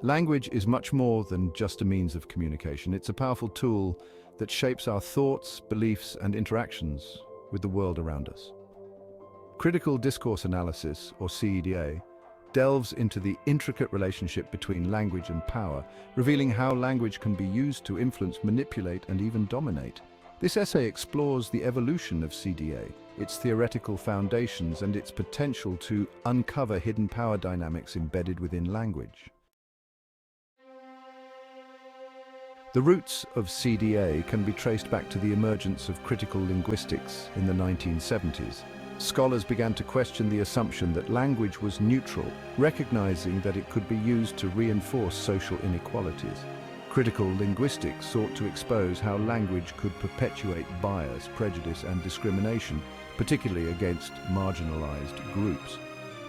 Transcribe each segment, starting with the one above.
Language is much more than just a means of communication. It's a powerful tool that shapes our thoughts, beliefs, and interactions with the world around us. Critical discourse analysis, or CEDA, delves into the intricate relationship between language and power, revealing how language can be used to influence, manipulate, and even dominate. This essay explores the evolution of CDA, its theoretical foundations, and its potential to uncover hidden power dynamics embedded within language. The roots of CDA can be traced back to the emergence of critical linguistics in the 1970s. Scholars began to question the assumption that language was neutral, recognizing that it could be used to reinforce social inequalities. Critical linguistics sought to expose how language could perpetuate bias, prejudice, and discrimination, particularly against marginalized groups.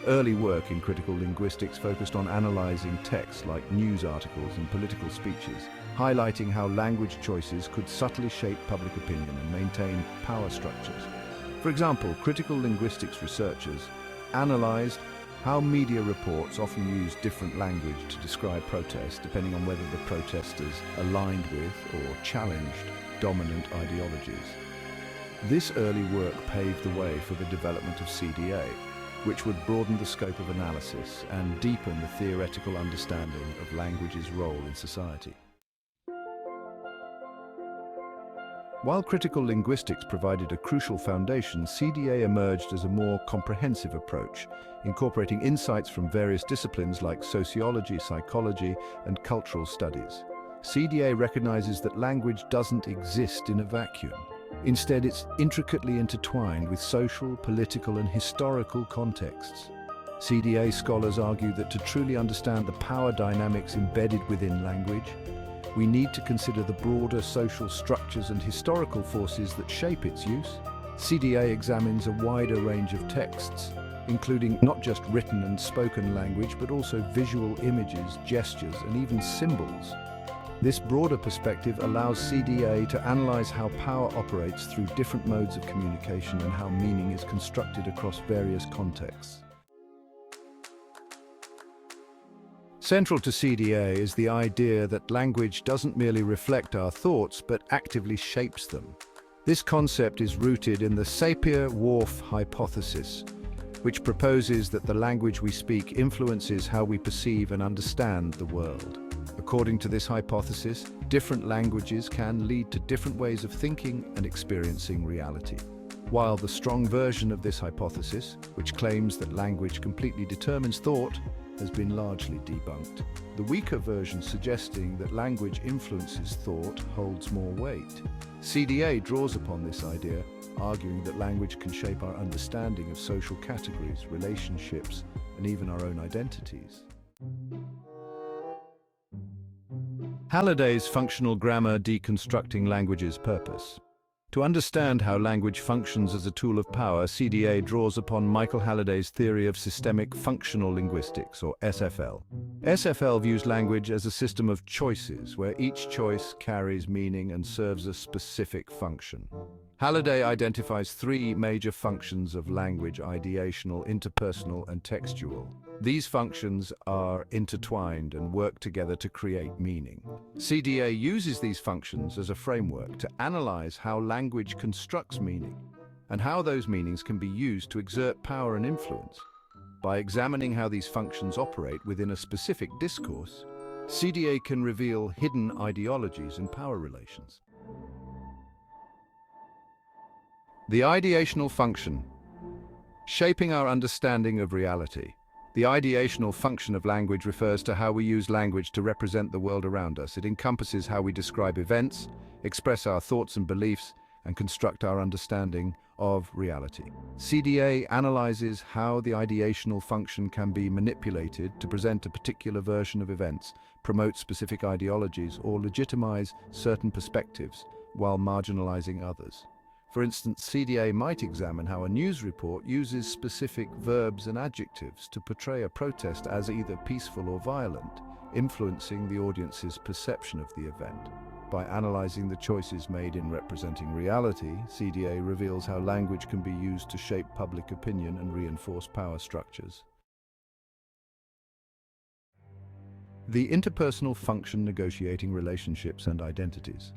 Early work in critical linguistics focused on analyzing texts like news articles and political speeches, highlighting how language choices could subtly shape public opinion and maintain power structures. For example, critical linguistics researchers analyzed how media reports often use different language to describe protests, depending on whether the protesters aligned with or challenged dominant ideologies. This early work paved the way for the development of CDA, which would broaden the scope of analysis and deepen the theoretical understanding of language's role in society. While critical linguistics provided a crucial foundation, CDA emerged as a more comprehensive approach, incorporating insights from various disciplines like sociology, psychology, and cultural studies. CDA recognizes that language doesn't exist in a vacuum. Instead, it's intricately intertwined with social, political, and historical contexts. CDA scholars argue that to truly understand the power dynamics embedded within language, we need to consider the broader social structures and historical forces that shape its use. CDA examines a wider range of texts, including not just written and spoken language, but also visual images, gestures, and even symbols. This broader perspective allows CDA to analyze how power operates through different modes of communication and how meaning is constructed across various contexts. Central to CDA is the idea that language doesn't merely reflect our thoughts, but actively shapes them. This concept is rooted in the Sapir-Whorf hypothesis, which proposes that the language we speak influences how we perceive and understand the world. According to this hypothesis, different languages can lead to different ways of thinking and experiencing reality. While the strong version of this hypothesis, which claims that language completely determines thought, has been largely debunked, the weaker version suggesting that language influences thought holds more weight. CDA draws upon this idea, arguing that language can shape our understanding of social categories, relationships, and even our own identities. Halliday's functional grammar deconstructing language's purpose. To understand how language functions as a tool of power, CDA draws upon Michael Halliday's theory of systemic functional linguistics, or SFL. SFL views language as a system of choices, where each choice carries meaning and serves a specific function. Halliday identifies three major functions of language: ideational, interpersonal, and textual. These functions are intertwined and work together to create meaning. CDA uses these functions as a framework to analyze how language constructs meaning and how those meanings can be used to exert power and influence. By examining how these functions operate within a specific discourse, CDA can reveal hidden ideologies and power relations. The ideational function, shaping our understanding of reality. The ideational function of language refers to how we use language to represent the world around us. It encompasses how we describe events, express our thoughts and beliefs, and construct our understanding of reality. CDA analyzes how the ideational function can be manipulated to present a particular version of events, promote specific ideologies, or legitimize certain perspectives while marginalizing others. For instance, CDA might examine how a news report uses specific verbs and adjectives to portray a protest as either peaceful or violent, influencing the audience's perception of the event. By analyzing the choices made in representing reality, CDA reveals how language can be used to shape public opinion and reinforce power structures. The interpersonal function negotiating relationships and identities.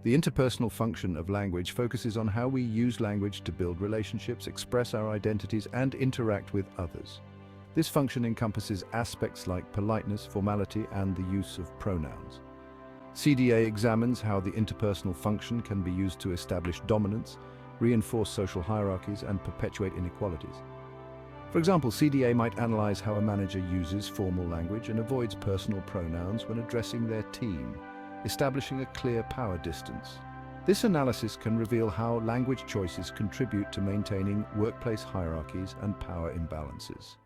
The interpersonal function of language focuses on how we use language to build relationships, express our identities, and interact with others. This function encompasses aspects like politeness, formality, and the use of pronouns. CDA examines how the interpersonal function can be used to establish dominance, reinforce social hierarchies, and perpetuate inequalities. For example, CDA might analyze how a manager uses formal language and avoids personal pronouns when addressing their team, establishing a clear power distance. This analysis can reveal how language choices contribute to maintaining workplace hierarchies and power imbalances.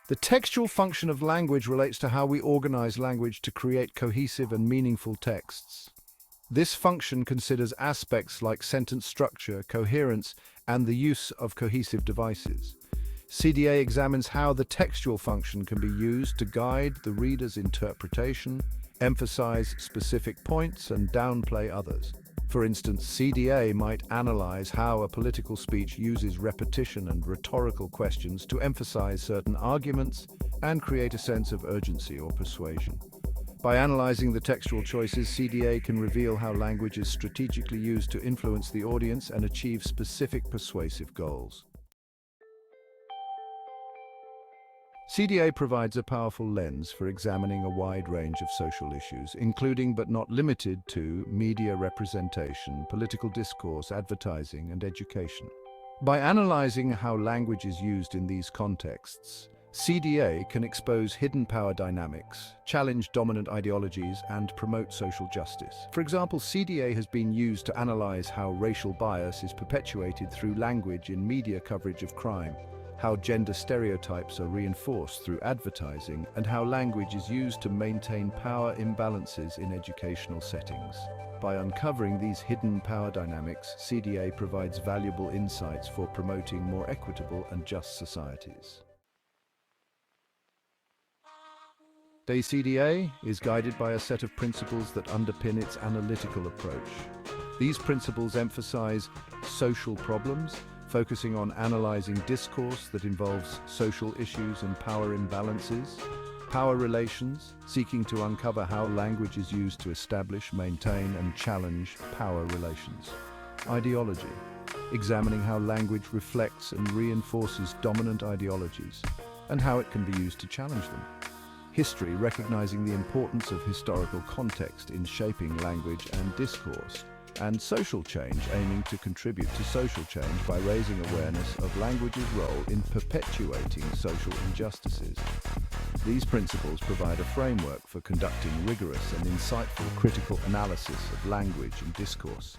The textual function of language relates to how we organize language to create cohesive and meaningful texts. This function considers aspects like sentence structure, coherence, and the use of cohesive devices. CDA examines how the textual function can be used to guide the reader's interpretation, emphasize specific points, and downplay others. For instance, CDA might analyze how a political speech uses repetition and rhetorical questions to emphasize certain arguments and create a sense of urgency or persuasion. By analyzing the textual choices, CDA can reveal how language is strategically used to influence the audience and achieve specific persuasive goals. CDA provides a powerful lens for examining a wide range of social issues, including but not limited to media representation, political discourse, advertising, and education. By analyzing how language is used in these contexts, CDA can expose hidden power dynamics, challenge dominant ideologies, and promote social justice. For example, CDA has been used to analyze how racial bias is perpetuated through language in media coverage of crime, how gender stereotypes are reinforced through advertising, and how language is used to maintain power imbalances in educational settings. By uncovering these hidden power dynamics, CDA provides valuable insights for promoting more equitable and just societies. CDA is guided by a set of principles that underpin its analytical approach. These principles emphasize social problems, focusing on analyzing discourse that involves social issues and power imbalances, power relations, seeking to uncover how language is used to establish, maintain, and challenge power relations. Ideology, examining how language reflects and reinforces dominant ideologies, and how it can be used to challenge them. History, recognizing the importance of historical context in shaping language and discourse. And social change, aiming to contribute to social change by raising awareness of language's role in perpetuating social injustices. These principles provide a framework for conducting rigorous and insightful critical analysis of language and discourse.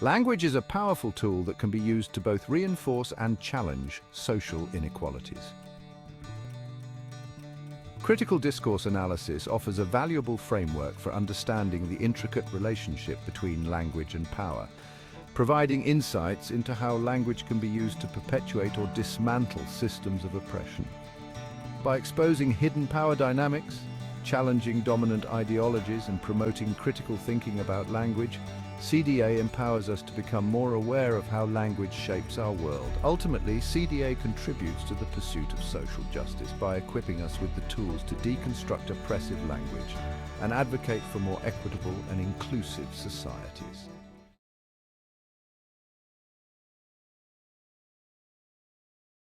Language is a powerful tool that can be used to both reinforce and challenge social inequalities. Critical discourse analysis offers a valuable framework for understanding the intricate relationship between language and power, providing insights into how language can be used to perpetuate or dismantle systems of oppression. By exposing hidden power dynamics, challenging dominant ideologies, and promoting critical thinking about language, CDA empowers us to become more aware of how language shapes our world. Ultimately, CDA contributes to the pursuit of social justice by equipping us with the tools to deconstruct oppressive language and advocate for more equitable and inclusive societies.